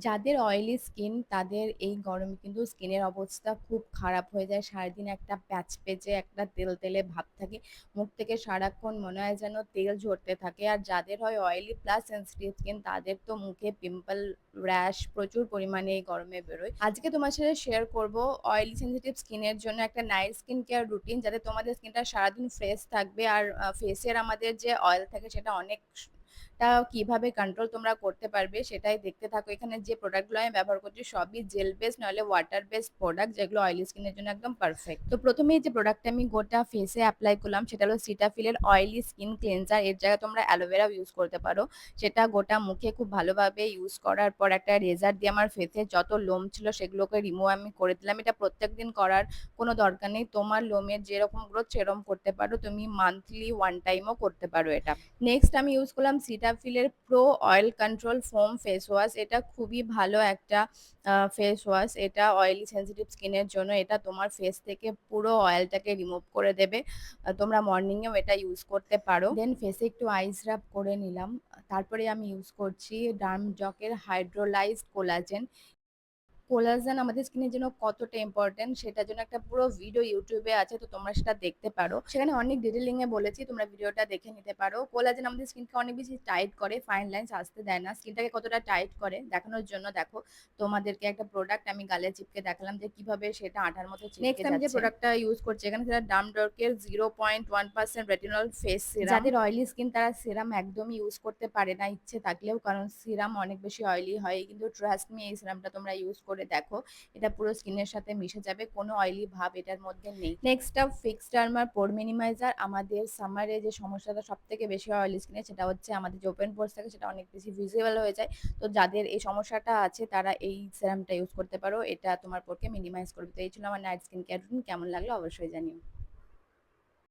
যাদের oily skin তাদের এই গরমে কিন্তু স্কিনের অবস্থা খুব খারাপ হয়ে যায়। সারাদিন একটা প্যাচে একটা তেলতেলে ভাব থাকে। মুখ থেকে সারাক্ষণ মনে হয় যেন তেল ঝরতে থাকে। আর যাদের হয় অয়েলি প্লাস সেনসিটিভ স্কিন তাদের তো মুখে পিম্পল, র‍্যাশ প্রচুর পরিমাণে এই গরমে বেরোয়। আজকে তোমার সাথে শেয়ার করব অয়েলি সেনসিটিভ স্কিনের জন্য একটা নাইট স্কিন কেয়ার রুটিন, যাতে তোমাদের স্কিনটা সারাদিন ফ্রেশ থাকবে। আর ফেসের আমাদের যে অয়েল থাকে সেটা অনেকটা কিভাবে কন্ট্রোল তোমরা করতে পারবে সেটাই দেখতে থাকো। এখানে যে প্রোডাক্টগুলো আমি ব্যবহার করছি সবই জেল বেস নইলে ওয়াটার বেস প্রোডাক্ট, যেগুলো অয়েলি স্কিনের জন্য একদম পারফেক্ট। তো প্রথমেই যে প্রোডাক্টটা আমি গোটা ফেসে অ্যাপ্লাই করলাম সেটা হলো সিটাফিলের অয়েলি স্কিন ক্লিনজার। এর জায়গায় তোমরা অ্যালোভেরা ইউজ করতে পারো। সেটা গোটা মুখে খুব ভালোভাবে ইউজ করার পর একটা রেজার দিয়ে আমার ফেসে যত লোম ছিল সেগুলোকে রিমুভ আমি করে দিলাম। এটা প্রত্যেকদিন করার কোনো দরকার নেই। তোমার লোমের যেরকম গ্রোথ সেরকম করতে পারো, তুমি মান্থলি ওয়ান টাইমও করতে পারো এটা। নেক্সট আমি ইউজ করলাম সিটাফিলের pro oil control foam face wash. এটা খুবই ভালো একটা ফেস ওয়াশ। এটা অয়েলি সেনসিটিভ স্কিনের জন্য। এটা তোমার ফেস থেকে পুরো অয়েলটাকে রিমুভ করে দেবে। তোমরা মর্নিংয়েও এটা ইউজ করতে পারো। দেন ফেসে একটু আইস রাব করে নিলাম। তারপরে আমি ইউজ করছি ডার্মজকের হাইড্রোলাইজড কোলাজেন। কোলাজেন আমাদের স্কিনের জন্য কতটা ইম্পর্টেন্ট সেটার জন্য একটা পুরো ভিডিও ইউটিউবে আছে, তো তোমরা সেটা দেখতে পারো। সেখানে অনেক ডিটেলিং এ বলেছি, তোমরা ভিডিওটা দেখে নিতে পারো। কোলাজেন আমাদের স্কিনকে অনেক বেশি টাইট করে, ফাইন লাইন্স আসতে দেয় না। স্কিনটাকে কতটা টাইট করে দেখানোর জন্য দেখো তোমাদেরকে একটা প্রোডাক্ট আমি গালে চিপকে দেখালাম যে কিভাবে সেটা আঠার মতো চিপকে যাচ্ছে। নেক্সট আমি যে প্রোডাক্টটা ইউজ করছি এখানে সেটা ডার্মডর্কের 0.1% রেটিনল ফেস সিরাম। যাদের অয়েলি স্কিন তারা সিরাম একদমই ইউজ করতে পারে না ইচ্ছে থাকলেও, কারণ সিরাম অনেক বেশি অয়েলি হয়। কিন্তু ট্রাস্ট মি, এই সিরামটা তোমরা ইউজ করে দেখো, এটা পুরো স্কিনের সাথে মিশে যাবে, কোনো অয়েলি ভাব এটার মধ্যে নেই। নেক্সট আপ ফিক্স ডার্মার পোর মিনিমাইজার। আমাদের সামারে যে সমস্যাটা সব থেকে বেশি হয় অয়েলি স্কিনে সেটা হচ্ছে আমাদের যে ওপেন পোর্স থাকে সেটা অনেক বেশি ভিজিবল হয়ে যায়। তো যাদের এই সমস্যাটা আছে তারা এই সিরামটা ইউজ করতে পারো, এটা তোমার পোরকে মিনিমাইজ করবে। তো এই ছিল আমার নাইট স্কিন কেয়ার রুটিন। কেমন লাগলো অবশ্যই জানিও।